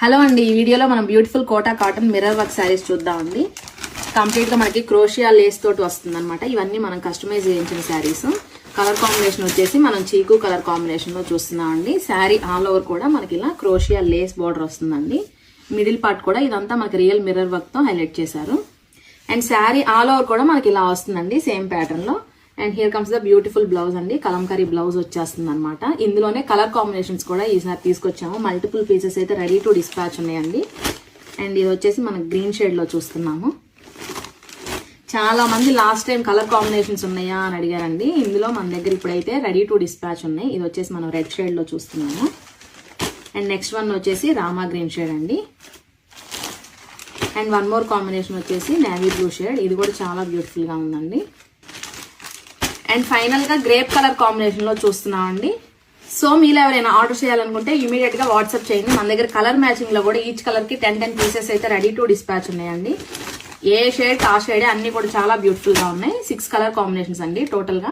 Hello అండి, ఈ వీడియోలో మనం beautiful Kota cotton mirror work sarees చూద్దామండి. కంప్లీట్ గా మనకి క్రోషియా లేస్ తోటి వస్తుందన్నమాట. ఇవన్నీ మనం కస్టమైజ్ చేయించిన శారీస్. కలర్ కాంబినేషన్ వచ్చేసి మనం చీకు కలర్ కాంబినేషన్ లో చూస్తున్నామండి. శారీ ఆల్ ఓవర్ కూడా మనకి ఇలా క్రోషియా లేస్ బార్డర్ వస్తుందండి. మిడిల్ పార్ట్ కూడా ఇదంతా మనకి రియల్ మిర్రర్ వర్క్ తో హైలైట్ చేశారు. అండ్ శారీ ఆల్ ఓవర్ కూడా మనకి ఇలా వస్తుందండి సేమ్ ప్యాటర్న్ లో. And here comes the beautiful blouse అండి. కలంకారీ బ్లౌజ్ వచ్చేస్తుంది అనమాట. ఇందులోనే కలర్ కాంబినేషన్స్ కూడా ఈసారి తీసుకొచ్చాము. మల్టిపుల్ పీసెస్ అయితే రెడీ టు డిస్పాచ్ ఉన్నాయండి. అండ్ ఇది వచ్చేసి మనం గ్రీన్ షేడ్ లో చూస్తున్నాము. చాలా మంది లాస్ట్ టైం కలర్ కాంబినేషన్స్ ఉన్నాయా అని అడిగారండి. ఇందులో మన దగ్గర ఇప్పుడైతే రెడీ టు డిస్పాచ్ ఉన్నాయి. ఇది వచ్చేసి మనం రెడ్ షేడ్ లో చూస్తున్నాము. అండ్ నెక్స్ట్ వన్ వచ్చేసి రామా గ్రీన్ షేడ్ అండి. అండ్ వన్ మోర్ కాంబినేషన్ వచ్చేసి నేవీ బ్లూ షేడ్. ఇది కూడా చాలా బ్యూటిఫుల్ గా ఉందండి. అండ్ ఫైనల్ గా గ్రేప్ కలర్ కాంబినేషన్ లో చూస్తున్నామండి. సో మీరు ఎవరైనా ఆర్డర్ చేయాలనుకుంటే ఇమీడియట్ గా వాట్సాప్ చేయండి. మన దగ్గర కలర్ మ్యాచింగ్ లో కూడా ఈచ్ కలర్ కి 10 పీసెస్ అయితే రెడీ టు డిస్పాచ్ ఉన్నాయండి. ఏ షేడ్ ఆ షేడ్ అన్ని కూడా చాలా బ్యూటిఫుల్ గా ఉన్నాయి. 6 కలర్ కాంబినేషన్స్ అండి టోటల్ గా.